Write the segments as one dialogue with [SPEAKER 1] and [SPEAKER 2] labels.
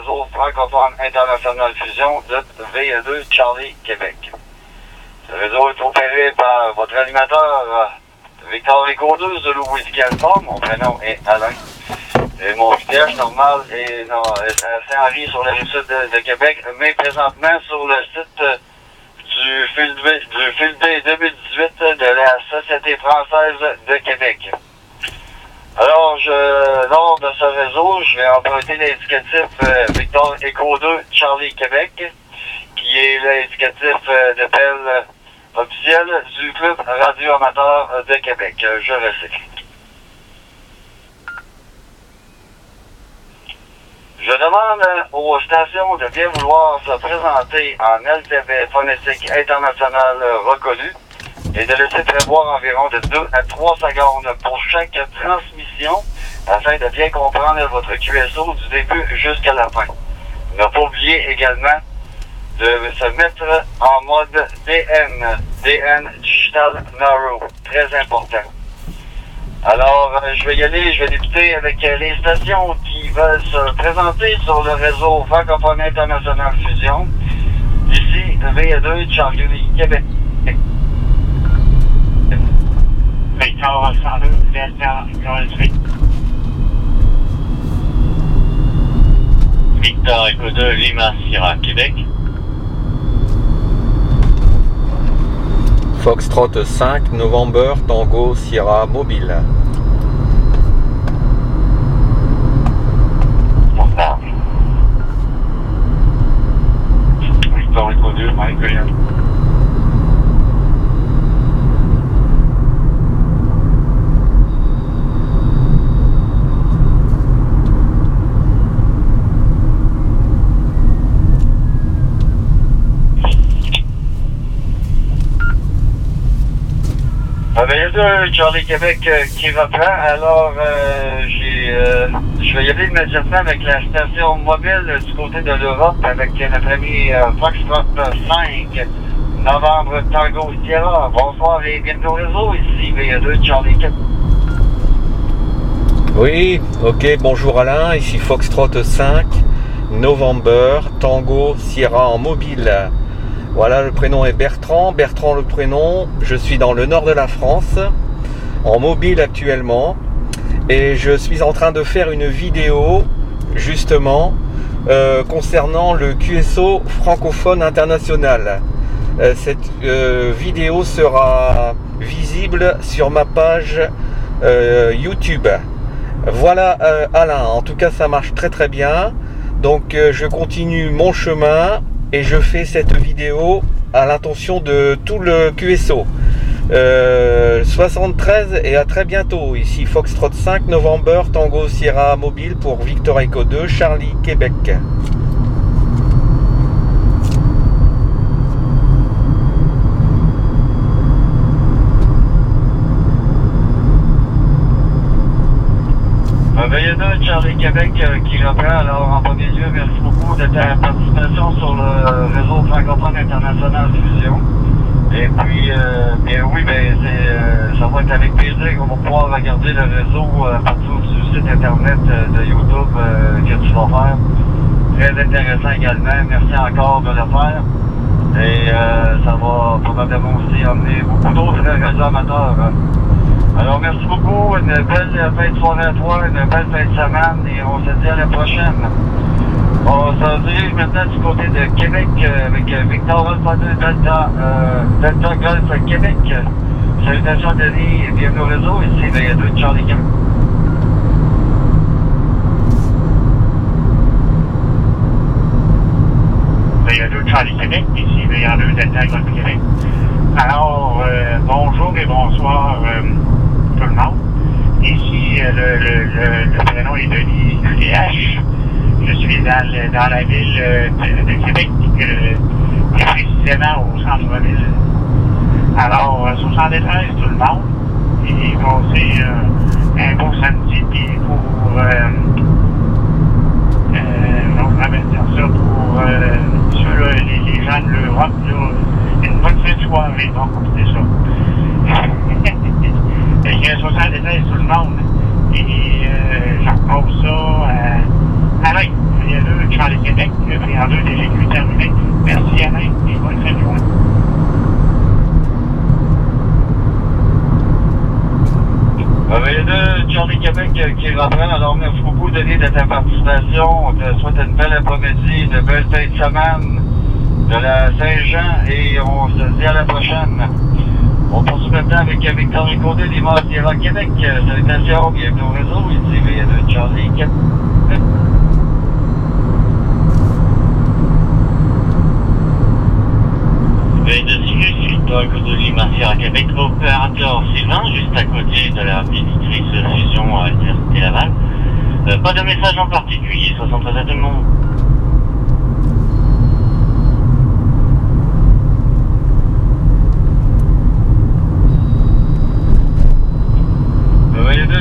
[SPEAKER 1] réseau francophone international fusion de VE2 Charlie Québec. Ce réseau est opéré par votre animateur Victor Rico 2 de Louis Alpha. Mon prénom est Alain. Et mon siège normal est à Saint-Henri sur la rive sud de Québec, mais présentement sur le site du Field Day 2018 de la Société française de Québec. Alors, lors de ce réseau, je vais emprunter l'indicatif Victor Echo 2 Charlie Québec, qui est l'indicatif d'appel officiel du Club Radio Amateur de Québec. Je recycle. Je demande aux stations de bien vouloir se présenter en LTV phonétique international reconnu et de laisser prévoir environ de 2 à 3 secondes pour chaque transmission afin de bien comprendre votre QSO du début jusqu'à la fin. Ne pas oublier également de se mettre en mode DN Digital Narrow, très important. Alors, je vais y aller, je vais débuter avec les stations qui veulent se présenter sur le réseau francophone international fusion. Ici, VE2 Charlie Québec.
[SPEAKER 2] Victor 102, Delta Golf.
[SPEAKER 3] Victor Echo 2 Lima Sierra Québec.
[SPEAKER 4] Foxtrot 5 November Tango Sierra Mobile.
[SPEAKER 2] Victor Echo 2, Mike William.
[SPEAKER 1] VE2 Charlie Québec qui reprend. Alors, je vais y aller immédiatement avec la station mobile du côté de l'Europe avec notre ami Foxtrot 5 Novembre Tango Sierra. Bonsoir et bienvenue au réseau. Ici VE2 Charlie Québec.
[SPEAKER 4] Oui, ok, bonjour Alain, ici Foxtrot 5 November Tango Sierra en mobile. Voilà, le prénom est Bertrand le prénom, je suis dans le nord de la France, en mobile actuellement, et je suis en train de faire une vidéo, justement, concernant le QSO francophone international. Cette vidéo sera visible sur ma page YouTube. Voilà Alain, en tout cas ça marche très très bien, donc je continue mon chemin. Et je fais cette vidéo à l'intention de tout le QSO. 73 et à très bientôt. Ici Foxtrot 5 November Tango Sierra Mobile pour Victor Echo 2 Charlie Québec.
[SPEAKER 1] VE2 Charlie Québec qui reprend. Alors, en premier lieu, merci beaucoup de ta participation sur le réseau francophone international fusion. Et puis, ça va être avec plaisir qu'on va pouvoir regarder le réseau partout sur le site internet de YouTube que tu vas faire. Très intéressant également. Merci encore de le faire. Et ça va probablement aussi emmener beaucoup d'autres réseaux amateurs. Alors, merci beaucoup. Une belle fin de soirée à toi, une belle fin de semaine et on se dit à la prochaine. On se dirige maintenant du côté de Québec avec Victor Alpha 2 Delta Golf Québec. Salutations Denis et bienvenue au réseau. Ici VE2 Charlie Québec.
[SPEAKER 2] VE2 Charlie Québec, ici VE2 Delta Golf Québec. Alors, bonjour et bonsoir tout le monde. Ici, le prénom est Denis CH. Je suis dans la ville de Québec, et précisément au centre-ville. Alors, 73 tout le monde. Et passé un beau samedi, puis pour je vais dire ça pour ceux-là, les gens de l'Europe, une bonne fin de soirée, donc c'est ça. Il y a 73 tout le monde. Et je repose ça à Alain, VE2 Charlie
[SPEAKER 1] qui reprend. Alors, merci beaucoup, Denis, de ta participation. On te souhaite une belle après-midi, une belle fin de semaine de la Saint-Jean et on se dit à la prochaine. On poursuit maintenant avec Victor Ricaudé, Lima Sierra Québec. Salutations, bienvenue au réseau. Ici V2 Charlie Québec.
[SPEAKER 3] V2 Victor Ricaudé, Lima Sierra Québec, opérateur Sylvain, juste à côté de la visitrice fusion à l'Université Laval. Pas de message en particulier, 73 à tout le monde.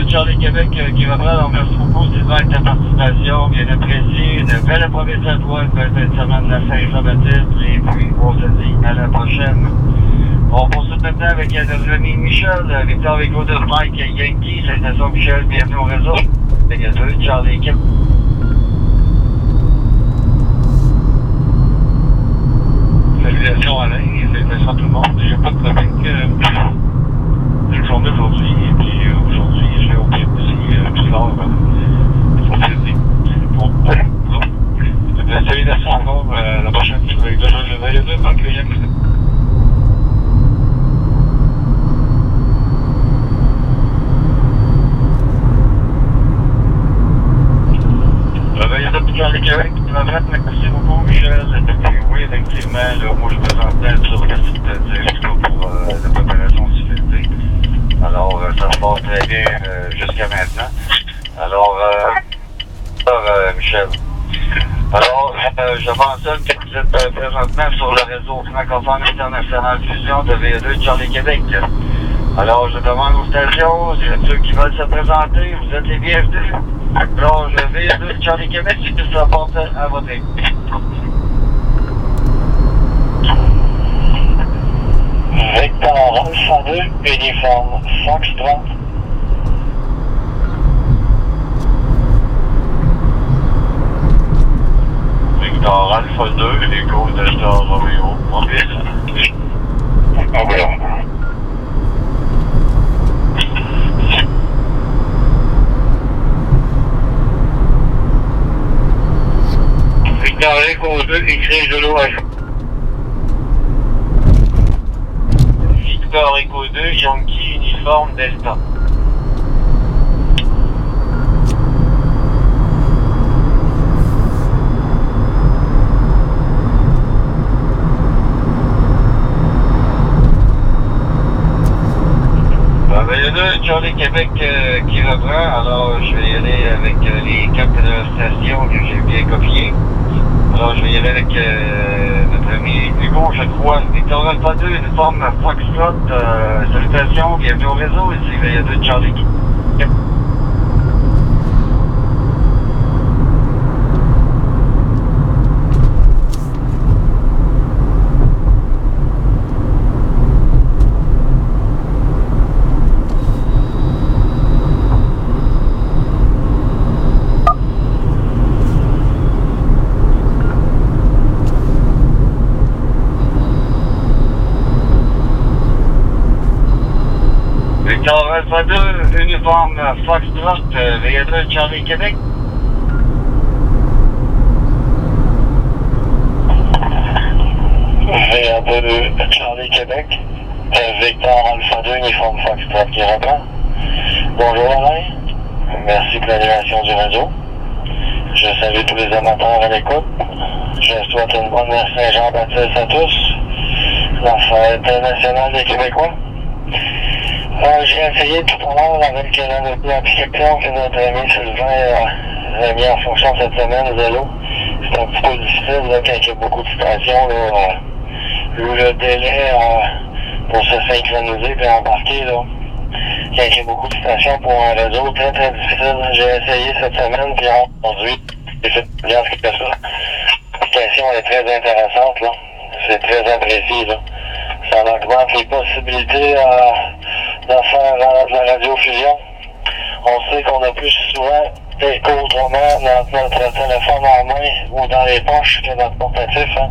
[SPEAKER 1] Charlie Québec qui reprend, donc merci beaucoup Sylvain de ta participation, bien apprécié, une belle après-midi à toi, une belle fin de semaine de la Saint-Jean-Baptiste, et puis on se dit à la prochaine. On poursuit maintenant avec notre ami Michel, Victor Rico de Mike Yankee, Salutations Michel, bienvenue au réseau. V2 Charlie Québec.
[SPEAKER 2] Salutations Alain, salutations à tout le monde. J'ai pas de problème que une journée aujourd'hui, et puis aujourd'hui, je vais au pied aussi, plus tard, pour Sydney. Bon, salutations encore, la prochaine fois avec le V2 Mike Yankee.
[SPEAKER 1] Charlie Québec, merci beaucoup Michel. Oui, effectivement, là, moi je présentais sur le site direct pour la préparation de sécurité. Alors, ça se passe très bien jusqu'à maintenant. Alors, Michel. Alors, je mentionne que vous êtes présentement sur le réseau francophone international fusion de V2 Charlie Québec. Alors, je demande aux stations, ceux qui veulent se présenter, vous êtes les bienvenus. Alors, je vais de Charlie Québec, si tout ça porte à voter.
[SPEAKER 2] Victor Alpha 2, uniforme Foxtrot.
[SPEAKER 1] Victor Alpha 2, Echo Delta Romeo, mobile.
[SPEAKER 2] Ah voilà. Victor Echo 2, écrit de l'OH.
[SPEAKER 3] Victor Echo 2, Yankee, uniforme Delta.
[SPEAKER 1] Charlie Québec qui reprend, alors je vais y aller avec les cartes de station que j'ai bien copiées. Alors je vais y aller avec notre ami Hugo, je crois. Victor Alpha 2, uniforme Foxtrot, salutations, bienvenue au réseau, ici V2 Charlie Québec. Victor Alpha 2, uniforme Foxtrot, V2 Charlie Québec.
[SPEAKER 2] V2 Charlie Québec. Victor Alpha 2, uniforme Foxtrot qui reprend. Bonjour Alain. Merci pour l'animation du réseau. Je salue tous les amateurs à l'écoute. Je souhaite une bonne Saint-Jean-Baptiste à tous. La fête nationale des Québécois. J'ai essayé tout à l'heure avec l'application que notre ami Sylvain a mis en fonction cette semaine, Zélo. C'est un petit peu difficile là, quand il y a beaucoup de stations. Le délai pour se synchroniser et embarquer, là, quand il y a beaucoup de stations pour un réseau, très très difficile. J'ai essayé cette semaine, puis aujourd'hui, j'ai fait bien ce que ça. L'application est très intéressante, là. C'est très apprécié, là. Ça augmente les possibilités de faire de la radiofusion. On sait qu'on a plus souvent qu'autrement notre téléphone en main ou dans les poches que notre portatif. Hein.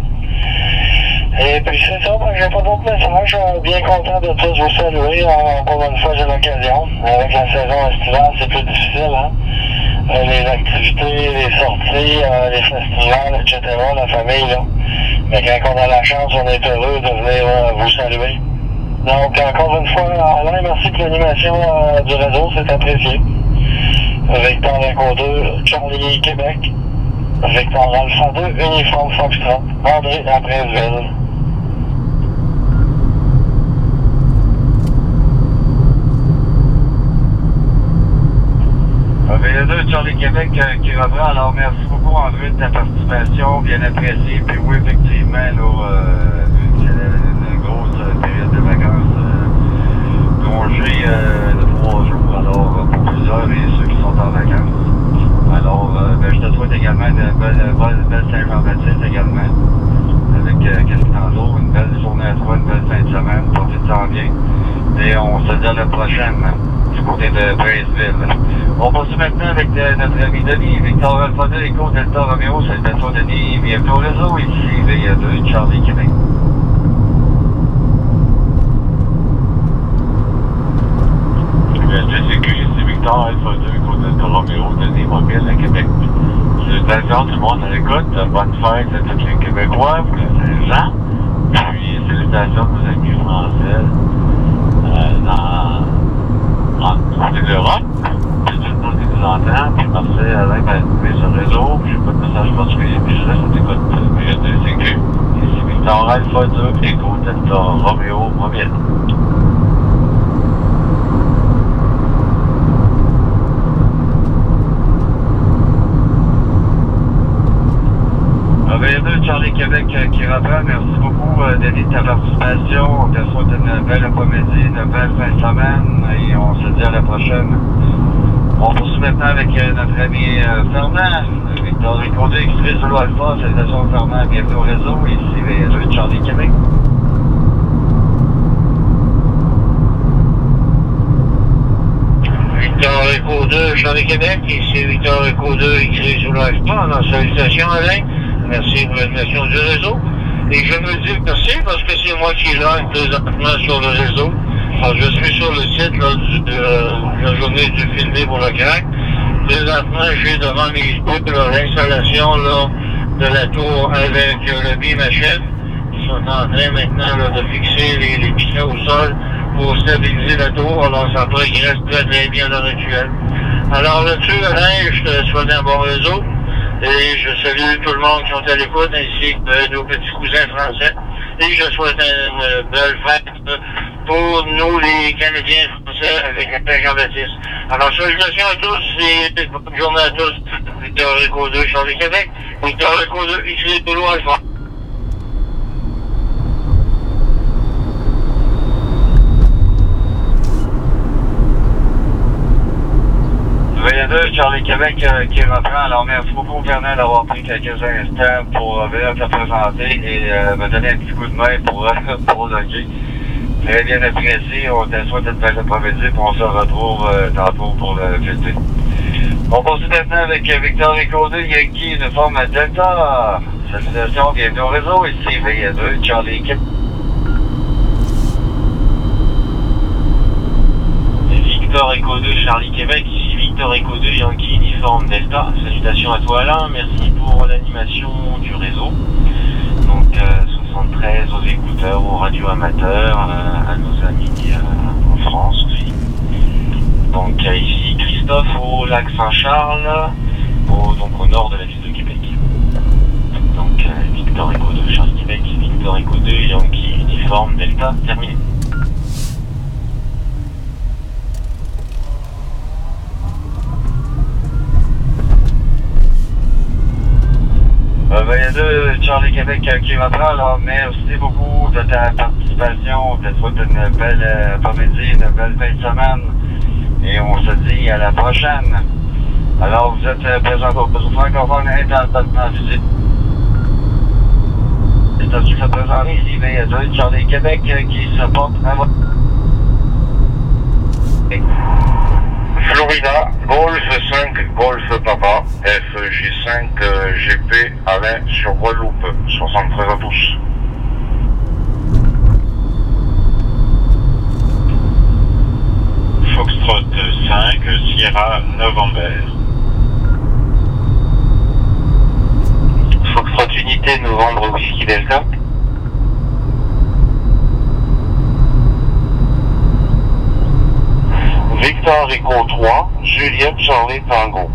[SPEAKER 2] Et puis c'est ça, ben, j'ai pas d'autres messages. Bien content de tous vous saluer. Encore une fois, j'ai l'occasion. Avec la saison estivale, c'est plus difficile, hein. Les activités, les sorties, les festivals, etc., la famille, là. Mais quand on a la chance, on est heureux de venir vous saluer. Donc, encore une fois, Alain, merci pour l'animation du réseau, c'est apprécié. Victor Echo 2, Charlie Québec. Victor Alpha 2, Uniforme Foxtrot, André à Brésil.
[SPEAKER 1] VA2, Charlie Québec qui reprend. Alors, merci beaucoup, André, de ta participation, bien appréciée. Puis oui, effectivement, là, c'est une grosse période de vacances, congé de 3 jours, alors pour plusieurs et ceux qui sont en vacances. Alors, ben, je te souhaite également une belle Saint-Jean-Baptiste également, avec qu'est-ce qui t'en joue, une belle journée à toi, une belle fin de semaine, profite-en bien. Et on se dit à la prochaine, du côté de Brésil. On poursuit maintenant avec notre ami Denis, Victor Alpha 2, Echo Delta Romeo. Salutations Denis, bienvenue au réseau, ici VA2, Charlie Québec.
[SPEAKER 5] VA2, c'est Victor Alpha 2, Echo Delta Romeo, Denis Mobile à Québec. Salutations tout le monde à l'écoute, bonne fête à tous les Québécois, pour la Saint-Jean. Puis salutations à nos amis français dans côté de l'Europe. Puis merci Alain d'animer ce réseau. J'ai pas de message particulier, puis je laisse à t'écoute VA2CQ. Ici Victor Alpha 2, Echo Delta Romeo Mobile.
[SPEAKER 1] VA2, Charlie Québec qui reprend. Merci beaucoup, Denis, de ta participation. On te souhaite une belle après-midi, une belle fin de semaine et on se dit à la prochaine. On poursuit maintenant avec notre ami Fernand, Victor Echo 2, extrait solo Alpha. Salutations Fernand, bienvenue au réseau. Ici VA2, Charlie Québec.
[SPEAKER 2] Victor Echo 2, Charlie Québec, ici Victor Echo 2, écrit sur l'Alpha. Alors, salutations Alain. Merci pour l'animation du réseau. Et je me dis merci parce que c'est moi qui lance présentement sur le réseau. Alors, je suis sur le site là, de la journée du filmé pour le crack. Présentement, j'ai devant mes yeux l'installation de la tour avec le BIMHF. Ils sont en train maintenant là, de fixer les piquets au sol pour stabiliser la tour. Alors, ça progresse très très bien dans l'actuel. Alors là-dessus, Alain, je te souhaite un bon réseau. Et je salue tout le monde qui sont à l'écoute, ainsi que nos petits cousins français. Et je souhaite une belle fête pour nous, les Canadiens français, avec la Saint-Jean-Baptiste. Alors, salutations à tous et bonne journée à tous. Victor Echo 2, Charlie Québec. Victor Echo 2, ici Polo Alpha.
[SPEAKER 1] VA2, Charlie Québec qui reprend. Alors, merci beaucoup, Fernand, d'avoir pris quelques instants pour venir te présenter et me donner un petit coup de main pour loguer. Très bien apprécié. On te souhaite une belle après-midi, puis on se retrouve tantôt pour le fêter. On poursuit maintenant avec Victor Echo 2, Yankee, uniforme à Delta. Salutations, bienvenue au réseau. Ici VA2, Charlie Québec.
[SPEAKER 3] Victor Echo 2, Charlie Québec, ici Victor Echo 2, Yankee, uniforme Delta. Salutations à toi Alain, merci pour l'animation du réseau. Donc 73 aux écouteurs, aux radioamateurs, à nos amis en France aussi. Donc ici Christophe au lac Saint-Charles, donc au nord de la ville de Québec. Donc Victor Echo 2, Charlie Québec, Victor Echo 2, Yankee, uniforme Delta, terminé.
[SPEAKER 1] VA2, Charlie Québec qui reprend. Alors, merci beaucoup de ta participation. Je te souhaite une belle après-midi, une belle fin de semaine. Et on se dit à la prochaine. Alors, vous êtes présent au besoin francophone international physique. C'est ainsi que se présente ici VA2, Charlie Québec qui se porte à votre...
[SPEAKER 2] Florida, Golf 5, Golf Papa, FJ5, GP, Alain sur Guadeloupe, 73 à tous. Foxtrot 5, Sierra November.
[SPEAKER 3] Foxtrot Unité, Novembre Whisky Delta. Victor Echo 3, Juliette Charlie Tango.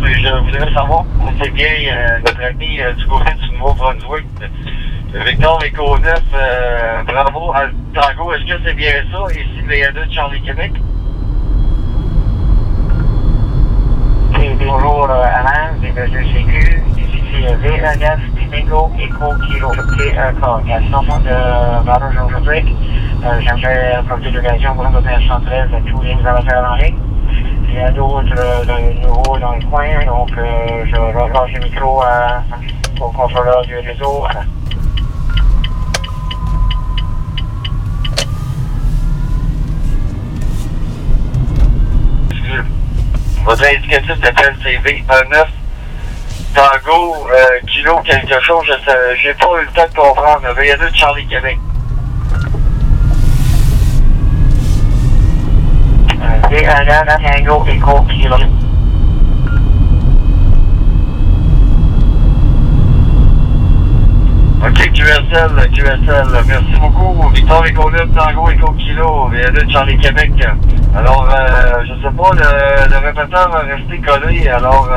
[SPEAKER 1] Je voudrais savoir si c'est bien notre ami du côté du Nouveau-Brunswick. Victor Echo 9, bravo à Tango. Est-ce que c'est bien ça? Ici, VA2 Charlie Québec.
[SPEAKER 2] Bonjour Alain, VA2CQ. Ici VA9 Bingo Echo Kilo. C'est coordination de Robert Brunswick. J'aimerais profiter de l'occasion pour donner un 113 à tous les amateurs en ligne. Il y a d'autres nouveaux dans le coin, donc je relâche le micro au contrôleur du réseau.
[SPEAKER 1] Votre indicatif d'appel CV 9 Tango Kilo quelque chose, j'ai pas eu le temps de comprendre. VA2 Charlie Québec.
[SPEAKER 2] VA9 Tango Echo Kilo.
[SPEAKER 1] Ok, QSL, merci beaucoup. Victor Echo 9 Tango Echo Kilo, VA2 Charlie Québec. Alors, je sais pas, le répéteur va rester collé, alors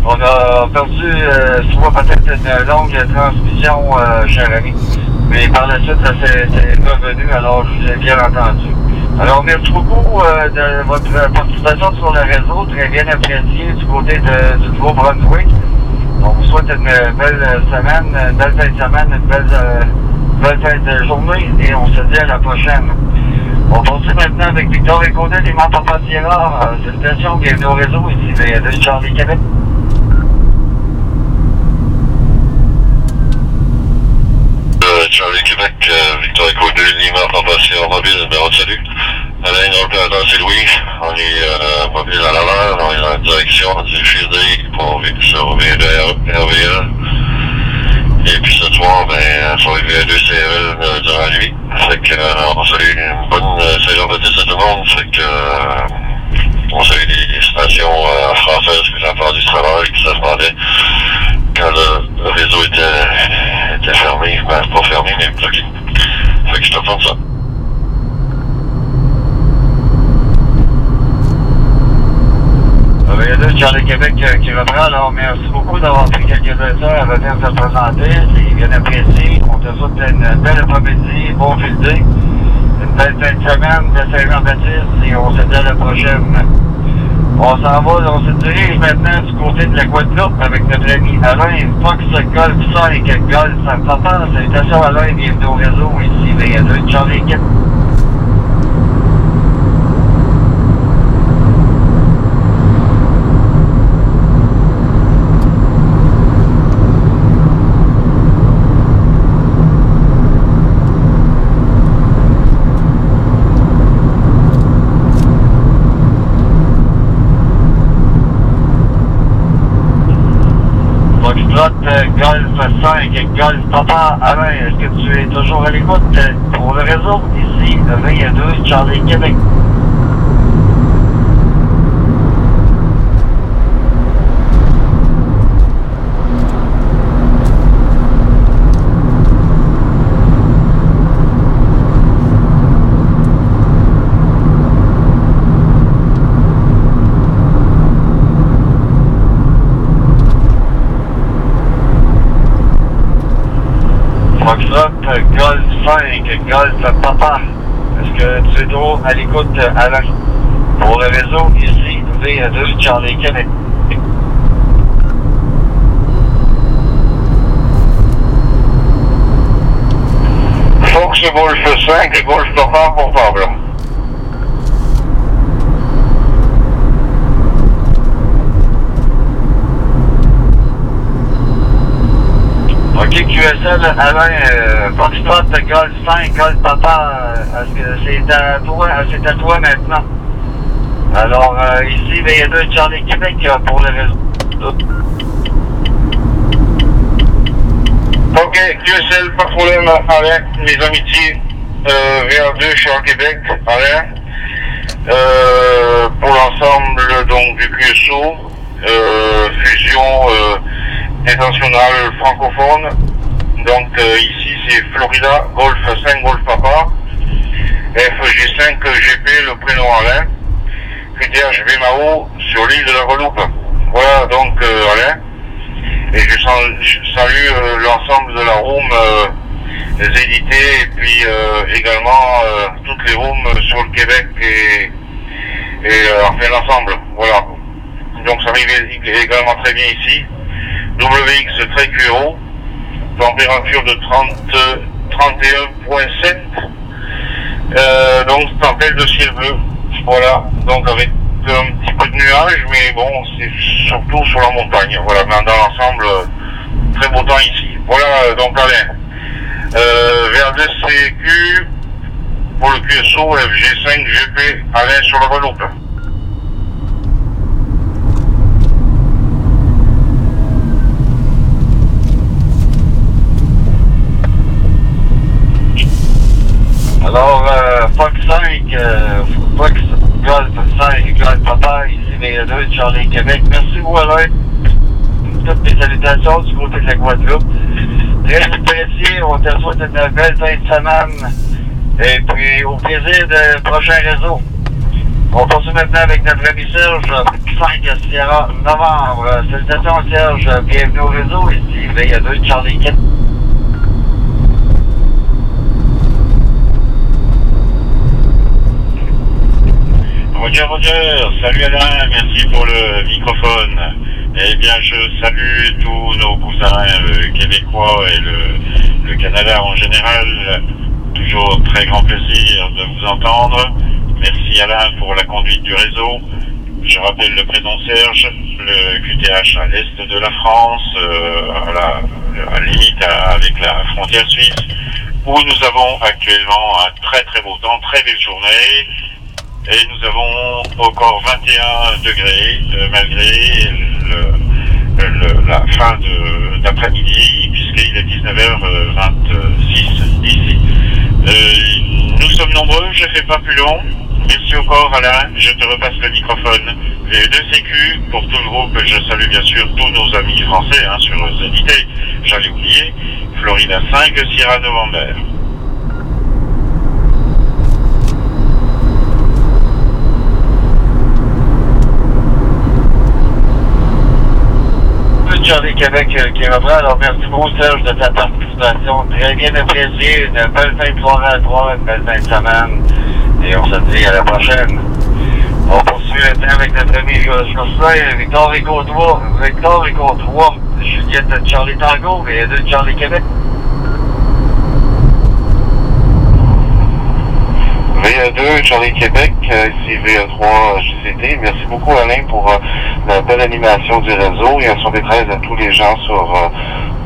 [SPEAKER 1] on a perdu soit peut-être une longue transmission, cher ami. Mais par la suite, ça s'est revenu, alors je vous ai bien entendu. Alors, merci beaucoup de votre participation sur le réseau, très bien apprécié du côté du Nouveau-Brunswick. On vous souhaite une belle semaine, une belle fin de semaine, une belle fin de journée et on se dit à la prochaine. On continue maintenant avec Victor Écodé, les membres Papa Sierra. Salutations, bienvenue au réseau, ici VA2 Charlie Québec.
[SPEAKER 5] Charlie Québec, Victor Écodé, Lima Papa Sierra Mobile, numéro de salut. Alain, l'opérateur c'est Louis. On est mobile à Laval, on est dans la direction du fusée pour sur RVL. Et puis ce soir, sur les VA2CL durant la nuit. Fait que on salue une bonne saison de 10 à tout le monde. Fait que on salue les stations françaises que j'ai entendu du travail, qui se demandaient quand le réseau était fermé, pas fermé, mais bloqué. Fait que je te prends ça.
[SPEAKER 1] VA2 Charlie Québec qui reprend, alors merci beaucoup d'avoir pris quelques instants à venir te présenter, c'est bien apprécié. On te souhaite une belle après-midi, bon filet, une belle fin de semaine de Saint-Jean-Baptiste et on se dit à la prochaine. On s'en va, on se dirige maintenant du côté de la Guadeloupe avec notre ami Alain Fox Golf 5 Golf Papa. Salutations Alain, bienvenue au réseau, ici VA2 Charlie Québec. Golf 5, Golf Papa. Alain, est-ce que tu es toujours à l'écoute pour le réseau? Ici, VA2 Charlie Québec. Golf 5, Golf Papa. Est-ce que tu es toujours à l'écoute, Alain? Pour le réseau, ici, VA2 Charlie Québec.
[SPEAKER 5] Fox Golf 5 et Golf Papa portable.
[SPEAKER 1] Ok, QSL, Alain, Foxtrot, Golf 5, Golf Papa, est-ce que c'est à toi maintenant? Alors, ici, VA2 Charlie Québec pour le réseau.
[SPEAKER 5] Ok, QSL, pas de problème, avec mes amitiés.
[SPEAKER 2] VA2 Charles Québec, Alain. Pour l'ensemble donc du QSO, fusion internationale francophone. Donc ici c'est Florida Golf 5 Golf Papa, FG5 GP le prénom Alain, QTH VMAO sur l'île de la Guadeloupe. Voilà donc Alain. Et je salue l'ensemble de la room éditée et puis également toutes les rooms sur le Québec et enfin l'ensemble. Voilà. Donc ça arrive également très bien ici. WX très QRO, température de 31.7, donc tempête de ciel bleu. Voilà, donc avec un petit peu de nuages, mais bon, c'est surtout sur la montagne. Voilà, mais dans l'ensemble, très beau temps ici. Voilà, donc Alain. VA2CQ pour le QSO FG5 GP Alain sur la Guadeloupe.
[SPEAKER 1] Alors, Fox 5, Fox Golf 5, Golf Papa, ici VA2 Charlie Québec. Merci beaucoup Alain. Toutes mes salutations du côté de la Guadeloupe. Très apprécié, on te souhaite une belle fin de semaine. Et puis, au plaisir de prochain réseau. On continue maintenant avec notre ami Serge, 5 Sierra Novembre. Salutations Serge, bienvenue au réseau, ici VA2 Charlie Québec.
[SPEAKER 2] Roger, salut Alain, merci pour le microphone. Eh bien, je salue tous nos cousins québécois et le Canada en général. Toujours très grand plaisir de vous entendre. Merci Alain pour la conduite du réseau. Je rappelle le prénom Serge, le QTH à l'est de la France, à la limite avec la frontière suisse, où nous avons actuellement un très très beau temps, très belle journée. Et nous avons encore 21 degrés malgré la fin d'après-midi, puisqu'il est 19h26 ici. Nous sommes nombreux, je ne fais pas plus long. Merci encore Alain, je te repasse le microphone. VA2CQ, pour tout le groupe, je salue bien sûr tous nos amis français sur ZIT, j'allais oublier, Florida 5 Sierra November.
[SPEAKER 1] Charlie Québec qui reprend. Alors merci beaucoup Serge de ta participation. Très bien apprécié. Une belle fin de soirée à toi, une belle fin de semaine. Et on se dit à la prochaine. On poursuit maintenant avec notre ami Jocelyn, Victor Rico 3, Juliette Charlie Tango et de Charlie Québec.
[SPEAKER 6] VA2 Charlie Québec, ici VA3 JCT. Merci beaucoup Alain pour la belle animation du réseau et un son détresse à tous les gens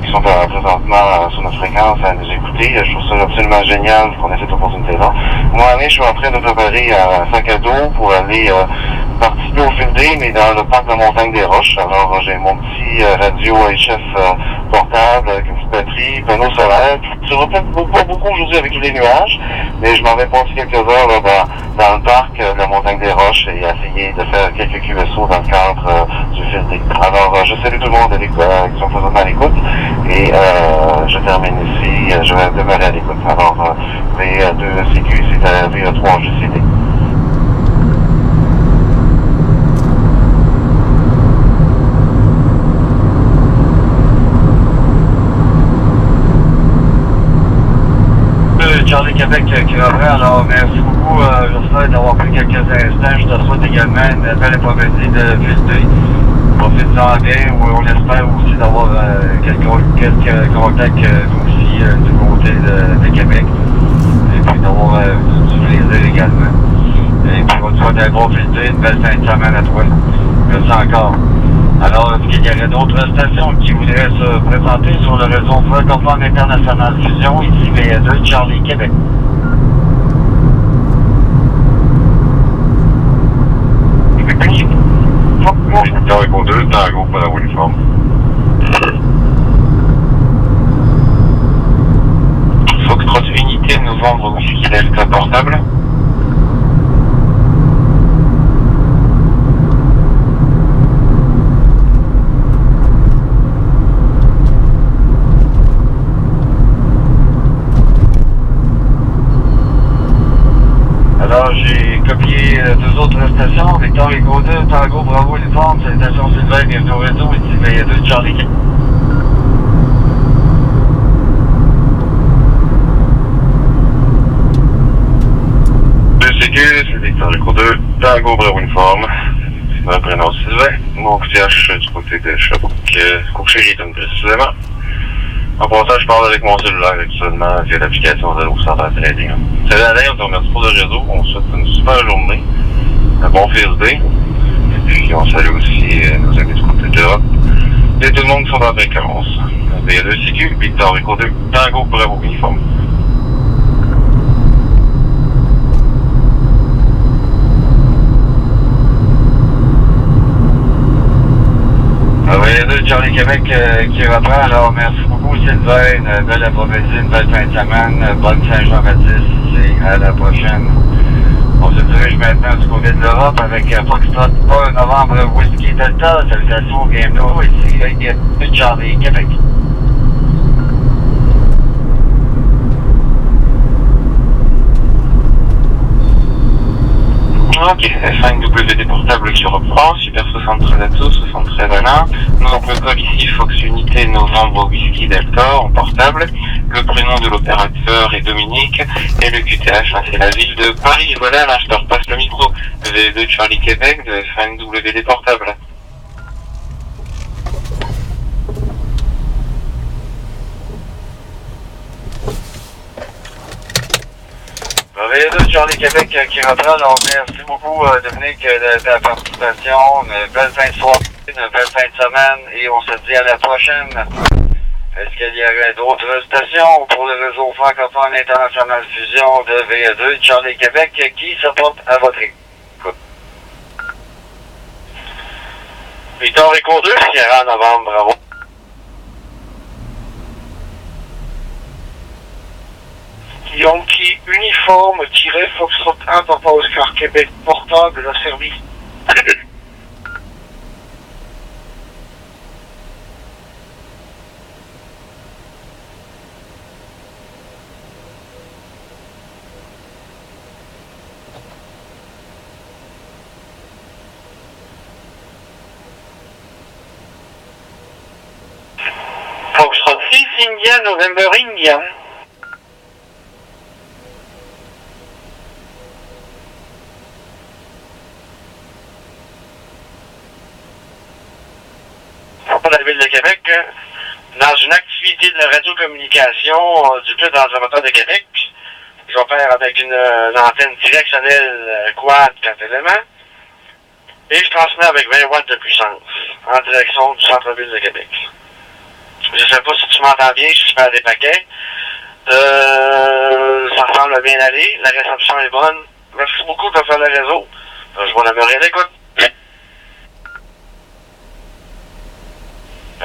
[SPEAKER 6] qui sont présentement sur notre fréquence à nous écouter. Je trouve ça absolument génial qu'on ait cette opportunité-là. Moi Alain, je suis en train de préparer un sac à dos pour aller participer au field day, mais dans le parc de Montagne des Roches. Alors j'ai mon petit radio HF portable avec une petite batterie, panneau solaire. Ça va peut-être pas beaucoup aujourd'hui avec tous les nuages, mais je m'en vais passer quelques heures là, dans le parc de la Montagne des Roches et essayer de faire quelques QSO dans le cadre du field day. Alors je salue tout le monde qui sont présentement à l'écoute et je termine ici, je vais demeurer à l'écoute. Alors VA2CQ, c'est à VA3 JCT.
[SPEAKER 1] Charlie Québec qui reprend. Alors merci beaucoup Jocelyn d'avoir pris quelques instants. Je te souhaite également une belle après-midi de field. Profitez-en bien, on espère aussi d'avoir quelques contacts aussi du côté de Québec. Et puis d'avoir du plaisir également. Et puis on te souhaite un bon field, une belle fin de semaine à toi. Merci encore. Alors, est-ce qu'il y aurait d'autres stations qui voudraient se présenter sur le réseau francophone international Fusion, ici VA2 Charlie Québec?
[SPEAKER 6] Victor 2, Tango pour la uniforme.
[SPEAKER 5] Foxtrot Unité, nous
[SPEAKER 6] Novembre Whisky Delta portable.
[SPEAKER 1] Alors, j'ai copié deux autres stations. Victor Echo 2, Tango, Bravo, Uniforme, salutation Sylvain, bienvenue au réseau, ici VA2, Charlie.
[SPEAKER 6] C'est Victor Echo 2, Tango, Bravo, Uniforme. Mon prénom Sylvain, mon CH du côté de Sherbrooke, Courchéry-Ton précisément. En passant, je parle avec mon cellulaire actuellement via l'application de l'Observatoire Trading. Salut Alain, on te remercie pour le réseau, on souhaite une super journée, un bon field day, et puis on salue aussi nos amis du côté d'Europe et tout le monde qui sont dans la fréquence. VA2CQ, Victor Echo 2, Tango, Bravo, Uniforme.
[SPEAKER 1] VA2, Charlie Québec qui reprend. Alors, merci beaucoup Sylvain, une belle après-midi, une belle fin de semaine, bonne Saint-Jean-Baptiste et à la prochaine. On se dirige maintenant du côté de l'Europe avec Foxtrot 1 novembre Whisky Delta. Salutations, bienvenue ici Charlie Québec.
[SPEAKER 6] Ok, F5WD portable qui reprend, Super 73 à tous, 73 à l'un. Notre code ici, Fox Unité Novembre Whisky Delta en portable. Le prénom de l'opérateur est Dominique et le QTH, c'est la ville de Paris. Voilà, là je te repasse le micro de Charlie Québec de F5WD portable.
[SPEAKER 1] VA2 Charlie Québec qui reprend. Alors, merci beaucoup Dominique de ta participation. Une belle fin de soirée, une belle fin de semaine et on se dit à la prochaine. Est-ce qu'il y aurait d'autres stations pour le réseau francophone international fusion de VA2 Charlie Québec qui se porte à votre écoute?
[SPEAKER 2] Victor Echo 2, Sierra Novembre, bravo. Yankee uniforme Foxtrot 1 Papa Oscar Québec portable la Serbie. Foxtrot 6 India November India. De la Ville de Québec, dans une activité de radiocommunication du Club d'Observatoire de Québec. J'opère avec une antenne directionnelle quad 4 éléments et je transmets avec 20 watts de puissance en direction du centre-ville de Québec. Je ne sais pas si tu m'entends bien, je fais des paquets. Ça semble bien aller, la réception est bonne. Merci beaucoup de faire le réseau. Je vous remercie d'écoute.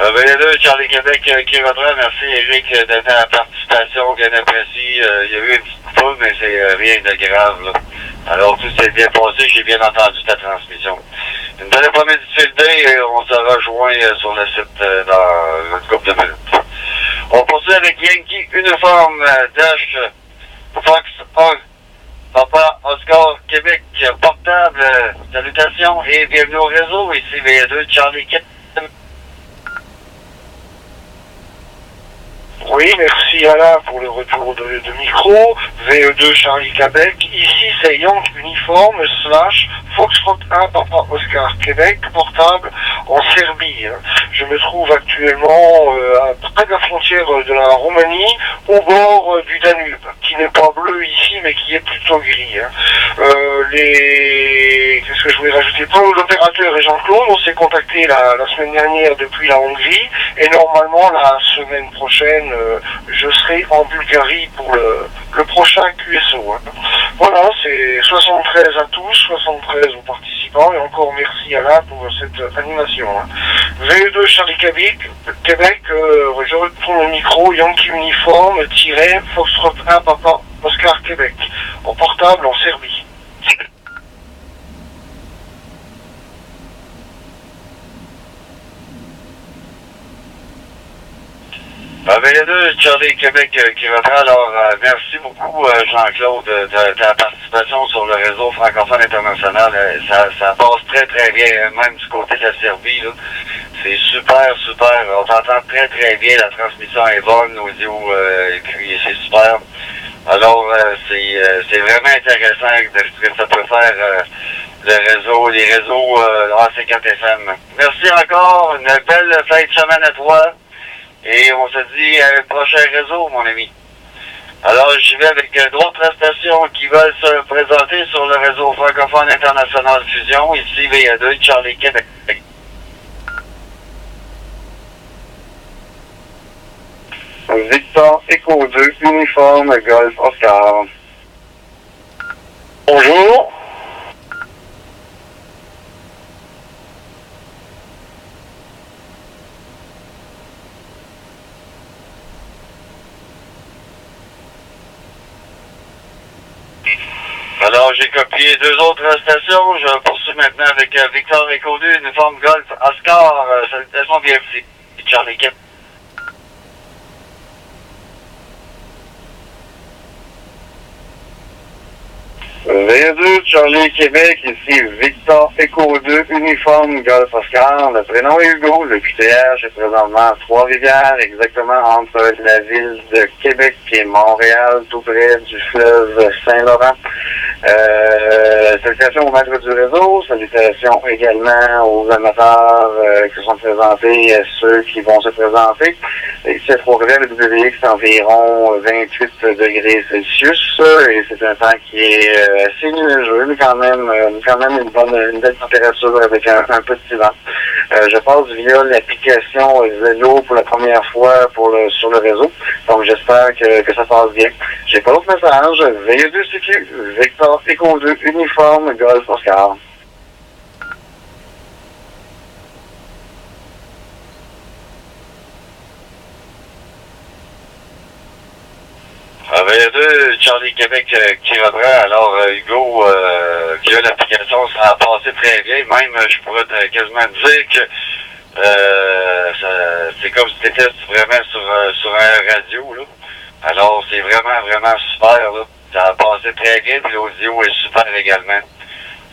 [SPEAKER 1] VA2 Charlie Québec qui reprend. Merci Eric de ta participation, bien appréciée. Il y a eu un petit peu, mais c'est rien de grave. Là. Alors tout s'est bien passé, j'ai bien entendu ta transmission. Une belle après-midi de field day et on se rejoint sur le site dans une couple de minutes. On poursuit avec Yankee Uniforme Dash Fox 1 Papa Oscar Québec portable. Salutations et bienvenue au réseau. Ici VA2 Charlie Québec.
[SPEAKER 2] Oui, merci Alain pour le retour de micro. VE2 Charlie Québec. Ici, c'est Yankee Uniforme / Foxtrot 1 Papa Oscar Québec, portable en Serbie. Je me trouve actuellement près de la frontière de la Roumanie, au bord du Danube, qui n'est pas bleu ici, mais qui est plutôt gris. Qu'est-ce que je voulais rajouter? Pour l'opérateur et Jean-Claude, on s'est contacté la semaine dernière depuis la Hongrie, et normalement, la semaine prochaine, je serai en Bulgarie pour le prochain QSO. Voilà, c'est 73 à tous, 73 aux participants, et encore merci Alain pour cette animation. VE2 Charlie Québec, je retourne le micro, Yankee Uniforme, Foxtrot 1 Papa
[SPEAKER 1] Oscar Québec. Au portable, on Serbie. VA2, Charlie Québec qui reprend. Alors, merci beaucoup, Jean-Claude, de ta participation sur le réseau francophone international. Ça passe très, très bien, même du côté de la Serbie. C'est super, super. On t'entend très, très bien. La transmission est bonne, l'audio, et puis c'est super. Alors, c'est vraiment intéressant de ce que ça peut faire les réseaux AC4FM. Merci encore. Une belle fin de semaine à toi. Et on se dit à un prochain réseau, mon ami. Alors, j'y vais avec d'autres stations qui veulent se présenter sur le réseau francophone international Fusion. Ici, VA2, Charlie Québec.
[SPEAKER 6] Victor Echo 2, uniforme, Golf Oscar.
[SPEAKER 1] Bonjour. Alors, j'ai copié deux autres stations. Je poursuis maintenant avec Victor Echo 2, uniforme Golf Oscar. Salutations, bienvenue. Charlie Québec.
[SPEAKER 6] VA2, Charlie Québec, ici Victor Echo 2, uniforme Golf Oscar. Le prénom est Hugo, le QTH est présentement à Trois-Rivières, exactement entre la ville de Québec et Montréal, tout près du fleuve Saint-Laurent. Salutations aux maîtres du réseau, salutations également aux amateurs qui sont présentés et à ceux qui vont se présenter. Ici à Trois-Rivières, le WX c'est environ 28 degrés Celsius et c'est un temps qui est assez nuageux, mais quand même une belle température avec un petit vent. Je passe via l'application Zelo pour la première fois sur le réseau, donc j'espère que ça passe bien. J'ai pas d'autre message. VA2CQ, Victor Echo 2, uniforme Golf Oscar.
[SPEAKER 1] VA2, Charlie Québec qui reprend. Alors, Hugo, via l'application, ça a passé très bien. Même, je pourrais quasiment dire que c'est comme si tu étais vraiment sur un radio. Là. Alors, c'est vraiment, vraiment super. Là. Ça a passé très bien, puis l'audio est super également.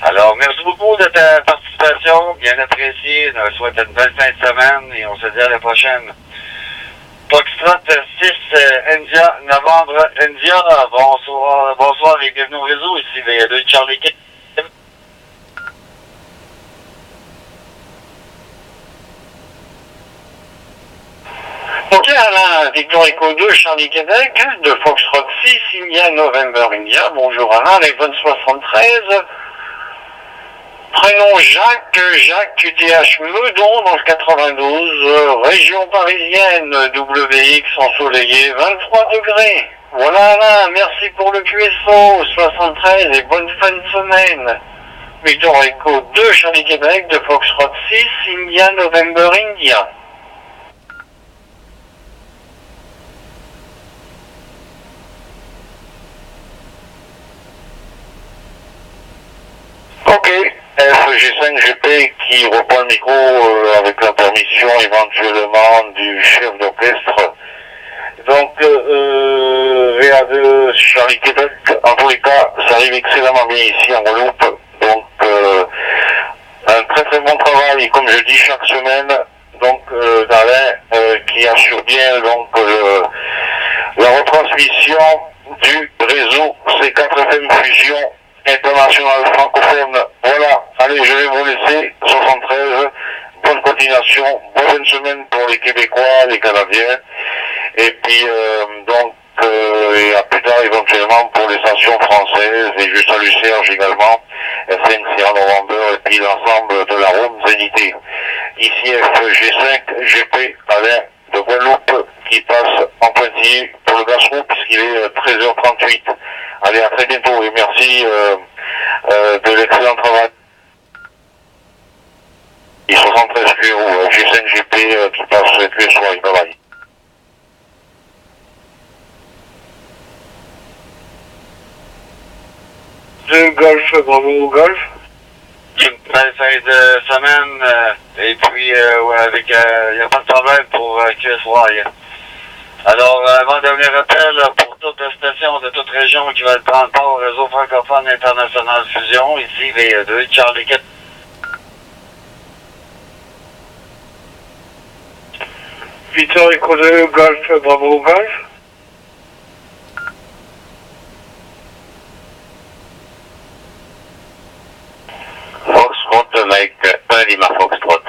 [SPEAKER 1] Alors, merci beaucoup de ta participation. Bien apprécié. Je souhaite une belle fin de semaine et on se dit à la prochaine. Foxtrot 6, India, novembre, India, bonsoir et bienvenue au réseau, ici VA2 Charlie Québec.
[SPEAKER 2] Ok, Alain, Victor Echo 2, Charlie Québec, de Foxtrot 6, India, November, India, bonjour Alain, les 2073. Prénom Jacques QTH Meudon dans le 92, région parisienne, WX ensoleillé, 23 degrés. Voilà Alain, merci pour le QSO, 73 et bonne fin de semaine. Victor Echo 2, Charlie Québec, de Foxtrot 6, India, November, India. Ok. FG5GP qui reprend le micro avec la permission éventuellement du chef d'orchestre. Donc, VA2 Charlie Québec, en tous les cas, ça arrive excellemment bien ici en Guadeloupe. Donc, un très très bon travail, comme je dis chaque semaine, donc d'Alain, qui assure bien donc la retransmission du réseau C4FM Fusion international francophone. Voilà, allez, je vais vous laisser, 73, bonne continuation, bonne semaine pour les Québécois, les Canadiens, et puis et à plus tard éventuellement pour les stations françaises, et je salue Serge également, FN Sierra November, et puis l'ensemble de la Rome Zénité. Ici FG5, GP, Alain de Guadeloupe, qui passe en pointillé pour le Gassereau, puisqu'il est 13h38. Allez, à très bientôt et merci de l'excellent travail. Et 73 QO, G5GP qui passe tous les soirs, bye bye. VE2 Golf, Bravo Golf.
[SPEAKER 1] Une belle fin de semaine, et puis ouais, avec, il n'y a pas de problème pour QSY. Alors, avant-dernier appel pour toutes les stations de toute région qui veulent prendre part au réseau francophone international Fusion, ici VE2, Charlie 4.
[SPEAKER 2] Victor Echo 2 Golf, Bravo Golf.
[SPEAKER 5] Foxtrot, Mike 1 Lima Foxtrot.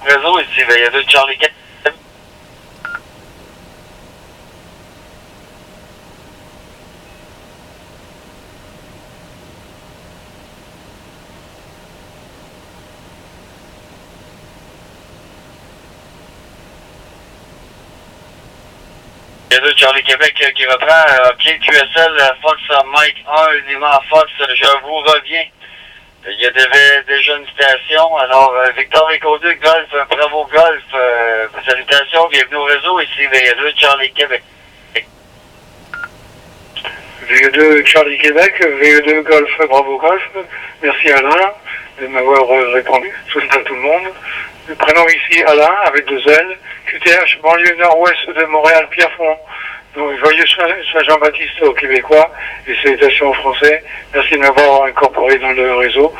[SPEAKER 1] Réseau, ici VE2, Charlie 4. VE2 Charlie Québec qui reprend pied QSL Fox Mike 1 Lima Fox, je vous reviens. Il y a déjà une station. Alors, Victor Echo 2 Golf, Bravo Golf, salutations, bienvenue au réseau, ici VE2 Charlie Québec.
[SPEAKER 2] VE2 Charlie Québec, VE2 Golf, Bravo Golf. Merci Alain de m'avoir répondu. Souhaite à tout le monde. Le prénom ici Alain avec 2 L. QTH, banlieue nord-ouest de Montréal, Pierrefonds. Donc, joyeux Saint-Jean-Baptiste aux Québécois et salutations aux Français. Merci de m'avoir incorporé dans le réseau.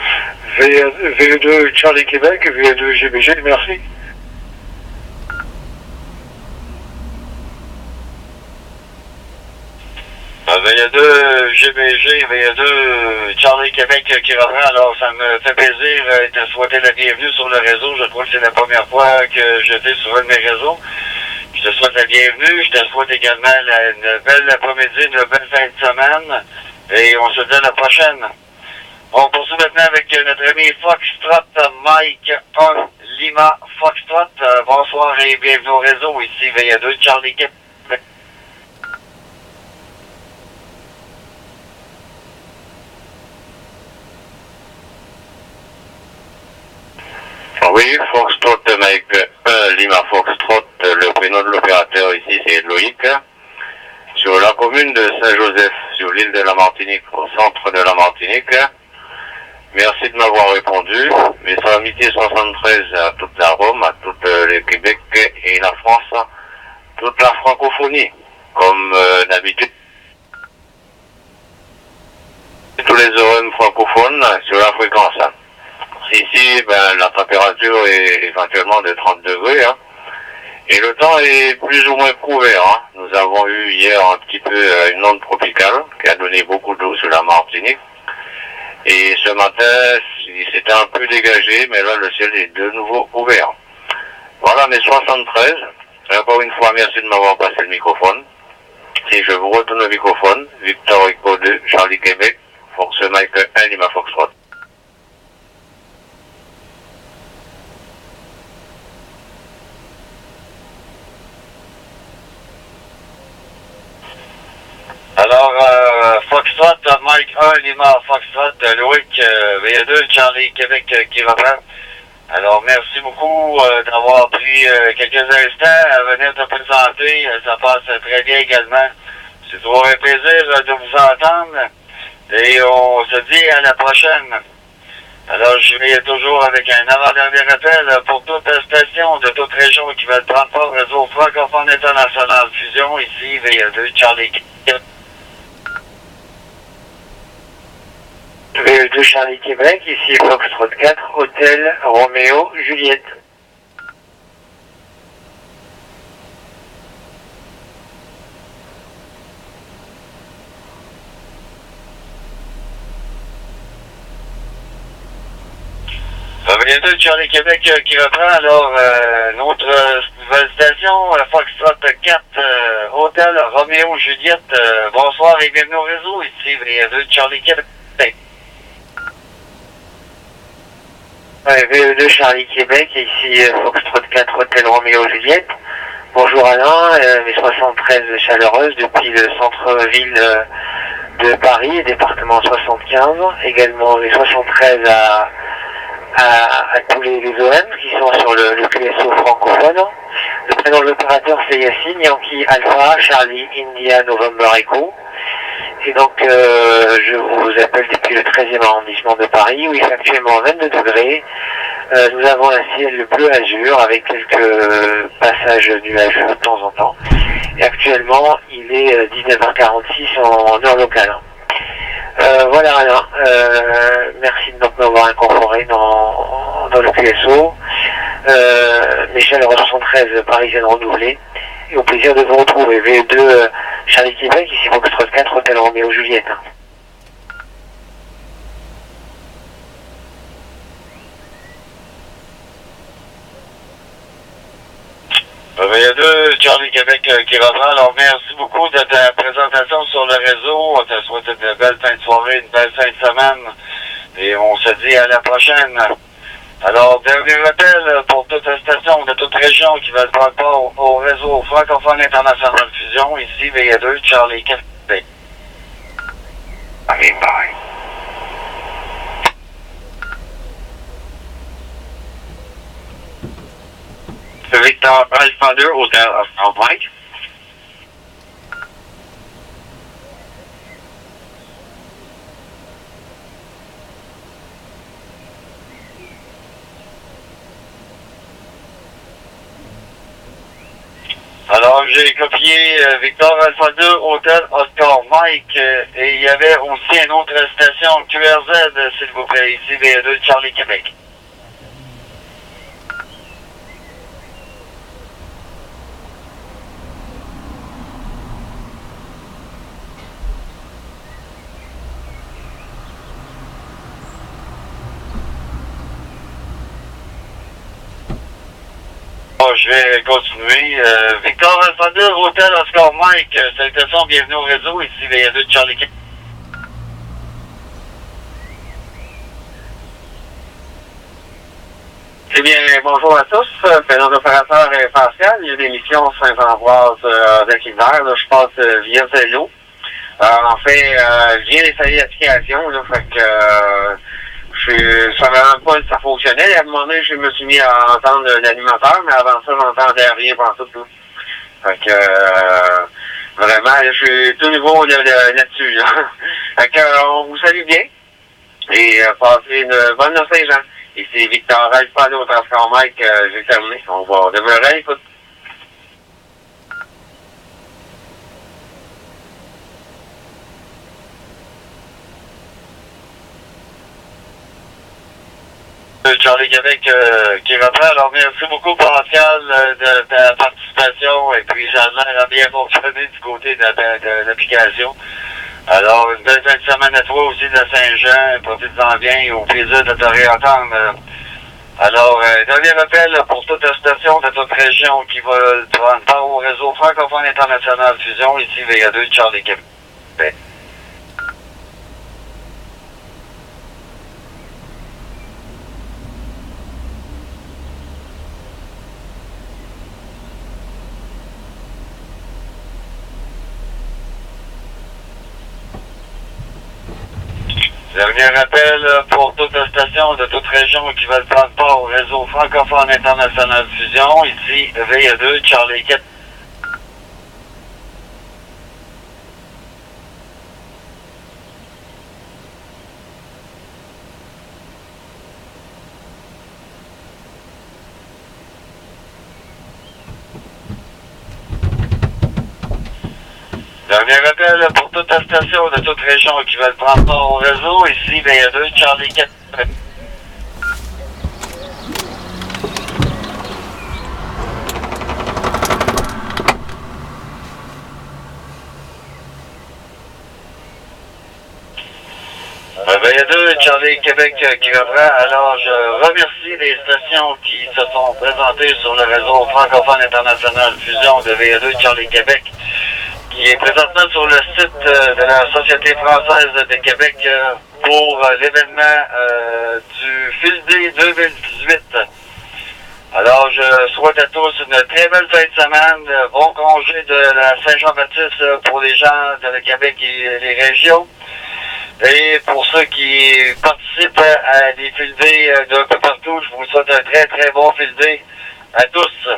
[SPEAKER 2] VE2 Charlie Québec, VE2 GBG, merci.
[SPEAKER 1] VE2 GBG, VE2 Charlie Québec qui reprend. Alors, ça me fait plaisir de souhaiter la bienvenue sur le réseau. Je crois que c'est la première fois que j'étais sur un de mes réseaux. Je te souhaite la bienvenue. Je te souhaite également une belle après-midi, une belle fin de semaine. Et on se dit à la prochaine. On poursuit maintenant avec notre ami Foxtrot, Mike 1, Lima Foxtrot. Bonsoir et bienvenue au réseau. Ici VE2 Charlie Québec.
[SPEAKER 5] Oui, Foxtrot, Mike 1 Lima Foxtrot, le prénom de l'opérateur ici c'est Loïc. Sur la commune de Saint-Joseph, sur l'île de la Martinique, au centre de la Martinique. Merci de m'avoir répondu. Mes amitiés 73 à toute la Rome, à tout le Québec et la France, toute la francophonie, comme d'habitude. Tous les orums francophones sur la fréquence. Ici, la température est éventuellement de 30 degrés. Et le temps est plus ou moins couvert. Nous avons eu hier un petit peu une onde tropicale qui a donné beaucoup d'eau sur la Martinique. Et ce matin, c'était un peu dégagé, mais là, le ciel est de nouveau couvert. Voilà mes 73. Encore une fois, merci de m'avoir passé le microphone. Et je vous retourne le microphone. Victor Echo 2, Charlie Québec, Fox Mike 1, Lima Foxtrot.
[SPEAKER 1] Alors, Foxtrot, Mike 1, Lima Foxtrot, Loïc, VE2, Charlie Québec qui reprend. Alors, merci beaucoup d'avoir pris quelques instants à venir te présenter. Ça passe très bien également. C'est toujours un plaisir de vous entendre. Et on se dit à la prochaine. Alors, je vais toujours avec un avant-dernier appel pour toute station de toute région qui veulent prendre part au réseau francophone international Fusion. Ici, VE2, Charlie Québec.
[SPEAKER 7] VE2 Charlie Québec, ici Foxtrot 4, Hôtel Roméo Juliette.
[SPEAKER 1] VE2 Charlie Québec qui reprend. Alors, notre nouvelle station, Foxtrot 4, Hôtel Roméo Juliette. Bonsoir et bienvenue au réseau. Ici, VE2 Charlie Québec.
[SPEAKER 7] VE2 Charlie Québec, ici Foxtrot 4, Hôtel Roméo Juliette. Bonjour Alain, mes 73 chaleureuses depuis le centre-ville de Paris, département 75. Également les 73 à tous les OM qui sont sur le QSO francophone. Le prénom de l'opérateur c'est Yassine, Yankee Alpha, Charlie, India, November Echo. Et donc je vous appelle depuis le 13e arrondissement de Paris où il fait actuellement 22 degrés. Nous avons un ciel bleu azur avec quelques passages nuageux de temps en temps. Et actuellement il est 19h46 en heure locale. Voilà Alain, merci de m'avoir incorporé dans le QSO. Mes chaleureux 73 parisienne renouvelée. Et au plaisir de vous retrouver. V2 Charlie Québec, ici Foxtrot 4, Hôtel Roméo Juliette.
[SPEAKER 1] V2 Charlie Québec qui reprend. Alors merci beaucoup de ta présentation sur le réseau. On te souhaite une belle fin de soirée, une belle fin de semaine. Et on se dit à la prochaine. Alors, dernier appel pour toutes les stations de toute région qui veulent prendre part au réseau francophone international fusion. Ici, V2, Charlie Québec. Allez, bye.
[SPEAKER 3] Victor Alpha 2, Hôtel Oscar Mike.
[SPEAKER 1] Alors, j'ai copié Victor Alpha 2, Hôtel Oscar Mike, et il y avait aussi une autre station QRZ, s'il vous plaît, ici V2 Charlie Québec. Bon, je vais continuer. Victor Alpha 2, Hôtel Oscar Mike, salutations, bienvenue au réseau, ici V2 Charlie Québec.
[SPEAKER 8] Eh bien, bonjour à tous. Prénom d'opérateur et facial. Il y a des missions Saint-Ambroise avec l'hiver. Je passe via vélo. En fait, je viens d'essayer l'application. Là, fait que je savais même pas si ça fonctionnait. À un moment donné, je me suis mis à entendre l'animateur, mais avant ça, j'entendais rien pendant tout. Fait que vraiment, je suis tout nouveau là-dessus. Là. Fait que on vous salue bien. Et passez une bonne Saint-Jean. Et c'est Victor Alpha au transport Mike, j'ai terminé. On va demeurer, écoute.
[SPEAKER 1] Charlie Québec qui reprend. Alors, merci beaucoup, Pascal, de ta participation. Et puis, ça a l'air à bien fonctionner du côté de l'application. Alors, une belle fin de semaine à toi aussi de Saint-Jean. Profite-en bien et au plaisir de te réentendre. Alors, dernier appel pour toute la station de toute région qui va prendre part au réseau francophone international fusion. Ici, V2 Charlie Québec. Dernier appel pour toute la station de toute région qui veulent prendre part au réseau francophone international fusion. Ici, V2 Charlie Québec. Dernier appel pour toute la station de toute région qui veulent prendre part au réseau. Ici, V2 Charlie Québec. V2 Charlie Québec qui reprend. Alors, je remercie les stations qui se sont présentées sur le réseau francophone international fusion de V2 Charlie Québec, qui est présentement sur le site de la Société française de Québec pour l'événement du FILD 2018. Alors, je souhaite à tous une très belle fin de semaine, bon congé de la Saint-Jean-Baptiste pour les gens de Québec et les régions. Et pour ceux qui participent à des field days d'un peu partout, je vous souhaite un très très bon field day à tous.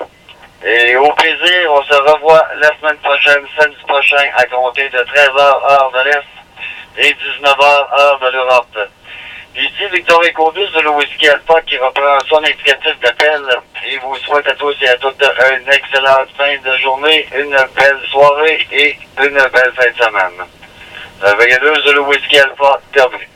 [SPEAKER 1] Et au plaisir, on se revoit la semaine prochaine, samedi prochain, à compter de 13h heure de l'Est et 19h heure de l'Europe. Ici Victor Eco 12 de Whisky Alpha qui reprend son indicatif d'appel et vous souhaite à tous et à toutes une excellente fin de journée, une belle soirée et une belle fin de semaine. La veilleuse de Whisky Alpha terminée.